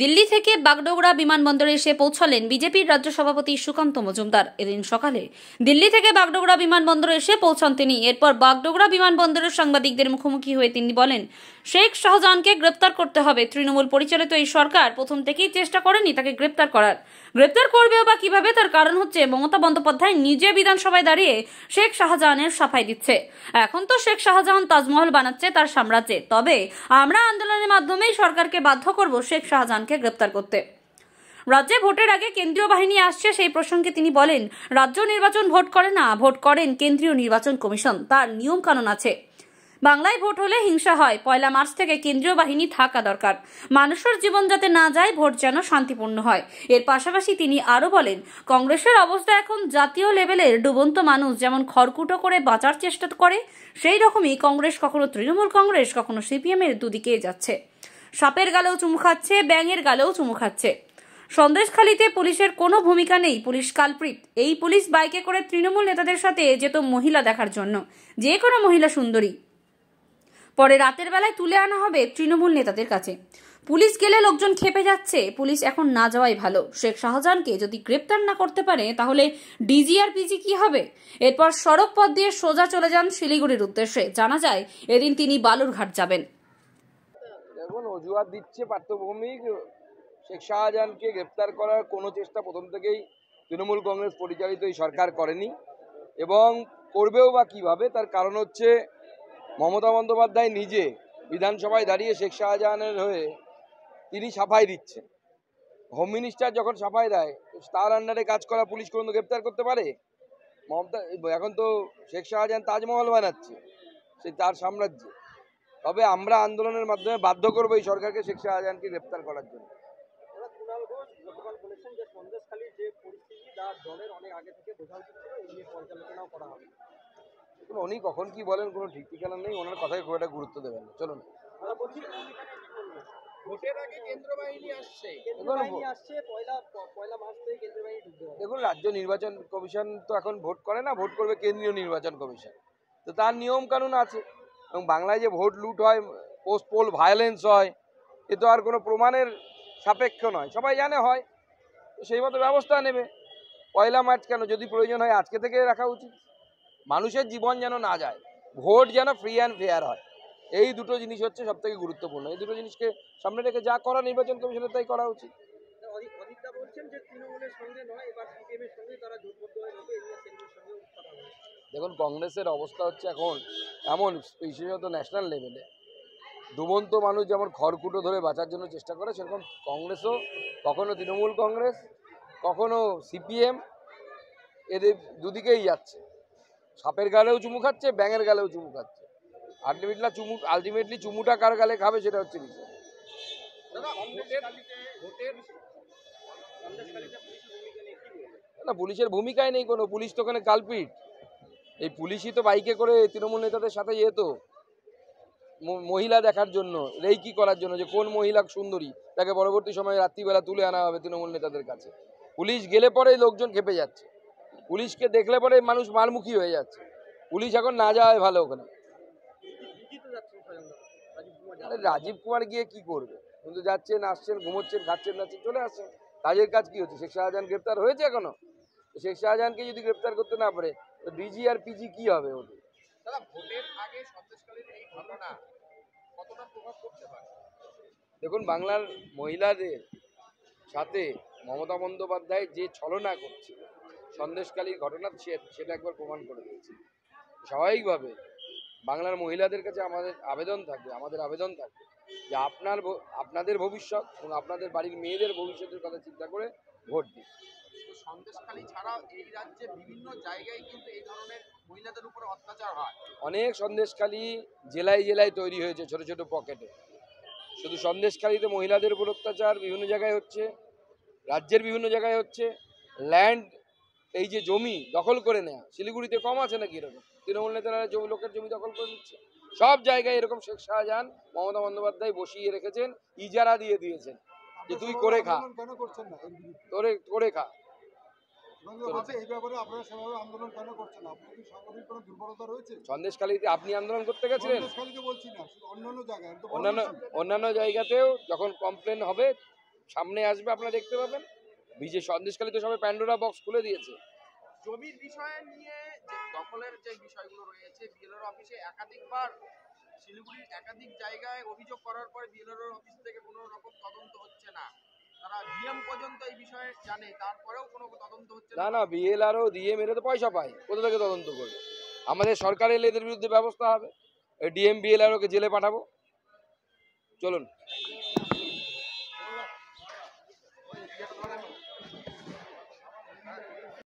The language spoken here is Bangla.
দিল্লি থেকে বাগডোগরা বিমানবন্দরে এসে পৌঁছালেন বিজেপির রাজ্য সভাপতি সুকান্ত মজুমদার। এদিন সকালে দিল্লি থেকে বাগডোগরা বিমানবন্দরে এসে পৌঁছান তিনি। এরপর বাগডোগরা বিমানবন্দরের সাংবাদিকদের মুখোমুখি হয়ে তিনি বলেন, শেখ শাহজাহানকে গ্রেপ্তার করতে হবে। তৃণমূল পরিচালিত এই সরকার প্রথম থেকেই চেষ্টা করেনি তাকে গ্রেপ্তার করার। গ্রেপ্তার করবেও বা কিভাবে, তার কারণ হচ্ছে মমতা বন্দ্যোপাধ্যায় নিজে বিধানসভায় দাঁড়িয়ে শেখ শাহজাহানের সাফাই দিচ্ছে। এখন তো শেখ শাহজাহান তাজমহল বানাচ্ছে তার সাম্রাজ্যে, তবে আমরা আন্দোলনের মাধ্যমেই সরকারকে বাধ্য করব শেখ শাহজাহানকে গ্রেপ্তার করতে। রাজ্যে ভোটের আগে কেন্দ্রীয় বাহিনী আসছে, সেই প্রসঙ্গে তিনি বলেন, রাজ্য নির্বাচন ভোট করে না, ভোট করেন কেন্দ্রীয় নির্বাচন কমিশন, তার নিয়ম কানুন আছে। বাংলায় ভোট হলে হিংসা হয়। 1 মার্চ থেকে কেন্দ্রীয় বাহিনী থাকা দরকার, মানুষের জীবন যাতে না যায়, ভোট যেন শান্তিপূর্ণ হয়। এর পাশাপাশি তিনি আরো বলেন, কংগ্রেসের অবস্থা এখন জাতীয় লেভেলের ডুবন্ত মানুষ যেমন খড়কুটো করে বাঁচার চেষ্টা করে, সেই রকমই কংগ্রেস কখনো তৃণমূল কংগ্রেস, কখনো সিপিএম এর দুদিকে যাচ্ছে। সাপের গালেও চুমু খাচ্ছে, ব্যাঙের গালেও চুমু খাচ্ছে। সন্দেশখালীতে পুলিশের কোনো ভূমিকা নেই, পুলিশ কালপ্রিট। এই পুলিশ বাইকে করে তৃণমূল নেতাদের সাথে যেত মহিলা দেখার জন্য, যে কোনো মহিলা সুন্দরী, পরে রাতের বেলায় তুলে আনা হবে তৃণমূল নেতাদের কাছে। পুলিশ গেলে লোকজন খেপে যাচ্ছে, পুলিশ এখন না যাওয়াই ভালো। শেখ শাহজাহানকে যদি গ্রেপ্তার না করতে পারে তাহলে ডিজি আর পিজি কি হবে? এরপর সড়ক পথ দিয়ে সোজা চলে যান শিলিগুড়ির উদ্দেশ্যে। জানা যায় এদিন তিনি বালুরঘাট যাবেন। এখন অজুহাত দিচ্ছে পার্থভৌমিক, শেখ শাহজাহানকে গ্রেপ্তার করার কোনো চেষ্টা প্রথম থেকেই তৃণমূল কংগ্রেস পরিচালিত এই সরকার করেনি এবং করবেও বা কিভাবে। তার কারণ হচ্ছে মমতা বন্দ্যোপাধ্যায় নিজে বিধানসভায় দাঁড়িয়ে শেখ শাহজাহানের হয়ে তিনি সাফাই দিচ্ছেন। হোম মিনিস্টার যখন সাফাই দেয়, তার আন্ডারে কাজ করা পুলিশ কোনো গ্রেপ্তার করতে পারে? মমতা এখন তো শেখ শাহজাহান তাজমহল বানাচ্ছে সে তার সাম্রাজ্যে। তবে আমরা আন্দোলনের মাধ্যমে বাধ্য করবো এই সরকারকে শেখ শাহজাহানকে গ্রেপ্তার করার জন্য। উনি কখন কি বলেন কোনো ঠিক ঠিকানা নেই, ওনার কথায় খুব একটা গুরুত্ব দেবেন না। চলুন, দেখুন, রাজ্য নির্বাচন কমিশন তো এখন ভোট করে না, ভোট করবে কেন্দ্রীয় নির্বাচন কমিশন। তো তার নিয়ম কানুন আছে এবং বাংলায় যে ভোট লুট হয়, পোস্ট পোল ভায়োলেন্স হয়, এ তো আর কোনো প্রমাণের সাপেক্ষ নয়, সবাই জানে হয়। তো সেই মতো ব্যবস্থা নেবে। 1 মার্চ কেন, যদি প্রয়োজন হয় আজকে থেকে রাখা উচিত। মানুষের জীবন যেন না যায়, ভোট যেন ফ্রি অ্যান্ড ফেয়ার হয়, এই দুটো জিনিস হচ্ছে সব থেকে গুরুত্বপূর্ণ। এই দুটো জিনিসকে সামনে রেখে যা করা নির্বাচন কমিশনের তাই করা উচিত। দেখুন, কংগ্রেসের অবস্থা হচ্ছে এখন এমন, বিশেষত ন্যাশনাল লেভেলে ডুবন্ত মানুষ যেমন খড়কুটো ধরে বাঁচার জন্য চেষ্টা করে, সেরকম কংগ্রেসও কখনো তৃণমূল কংগ্রেস, কখনো সিপিএম, এদের দুদিকেই যাচ্ছে। সাপের গালেও চুমু খাচ্ছে, ব্যাঙের গালেও চুমু খাচ্ছে। আলটিমেটলি চুমুটা কার গালে খাবে সেটা হচ্ছে বিষয়। না, পুলিশের ভূমিকায় নেই কোনো, পুলিশ তো ওখানে কালপিট। এই পুলিশই তো বাইকে করে তৃণমূল নেতাদের সাথে যেত মহিলা দেখার জন্য, রেইকি করার জন্য, যে কোন মহিলা সুন্দরী তাকে পরবর্তী সময়ে রাত্রিবেলা তুলে আনা হবে তৃণমূল নেতাদের কাছে। পুলিশ গেলে পরে লোকজন খেপে যাচ্ছে, পুলিশকে দেখলে পরে মানুষ মারমুখী হয়ে যাচ্ছে। পুলিশ এখন না যাওয়াই ভালো ওখানে। রাজীব কুমার গিয়ে কি করবে? কিন্তু যাচ্ছেন, আসছেন, ঘুমোচ্ছেন, খাচ্ছেন, যাচ্ছেন, চলে আসছেন। কাজের কাজ কি হচ্ছে? শেখ শাহজাহান গ্রেপ্তার হয়েছে এখনো? শেখ শাহজাহানকে যদি গ্রেপ্তার করতে না পারে তো ডিজি আর পিজি কি হবে ওদের? দেখুন, বাংলার মহিলাদের সাথে মমতা বন্দ্যোপাধ্যায় যে ছলনা করছে, সন্দেশখালীর ঘটনা সেটা একবার প্রমাণ করে দিয়েছে। স্বাভাবিকভাবে বাংলার মহিলাদের কাছে আমাদের আবেদন থাকবে যে আপনাদের ভবিষ্যৎ এবং আপনাদের বাড়ির মেয়েদের ভবিষ্যতের কথা চিন্তা করে ভোট দিন। সন্দেশখালী ছাড়াও এই রাজ্যে বিভিন্ন জায়গায় কিন্তু এই ধরনের মহিলাদের উপর অত্যাচার হয়। অনেক সন্দেশখালী জেলায় জেলায় তৈরি হয়েছে, ছোট ছোট পকেটে। শুধু সন্দেশখালীতে মহিলাদের উপর অত্যাচার বিভিন্ন জায়গায় হচ্ছে, রাজ্যের বিভিন্ন জায়গায় হচ্ছে। ল্যান্ড, এই যে জমি দখল করে নেওয়া, শিলিগুড়িতে কম আছে নাকি এরকম? তৃণমূল নেতারা লোকের জমি দখল করে নিচ্ছে। সব জায়গায় এরকম শেখ শাহজাহান মমতা বন্দ্যোপাধ্যায় বসিয়ে রেখেছেন, ইজারা দিয়ে দিয়েছেন যে তুই করে খা, করে খা। সন্দেশখালীতে আপনি আন্দোলন করতে গেছিলেন, অন্যান্য জায়গাতেও যখন কমপ্লেন হবে সামনে আসবে, আপনারা দেখতে পাবেন। সন্দেশখালী তো সবাই প্যান্ডোরা বক্স খুলে দিয়েছে। জমির বিষয় নিয়ে যে দখলের যে বিষয়গুলো রয়েছে, বিএলআর অফিসে একাধিকবার শিলিগুড়ির একাধিক জায়গায় অভিযোগ করার পরে বিএলআর অফিস থেকে কোনো রকম তদন্ত হচ্ছে না। তারা ডিএম পর্যন্ত এই বিষয়ে জানে, তারপরেও কোনো তদন্ত হচ্ছে না না, বিএলআরও ডিএম এরা তো পয়সা পায়, কোথা থেকে তদন্ত করবে? আমাদের সরকার এলে এদের বিরুদ্ধে ব্যবস্থা হবে। ডিএম বিএলআরওকে জেলে পাঠাবো। চলুন।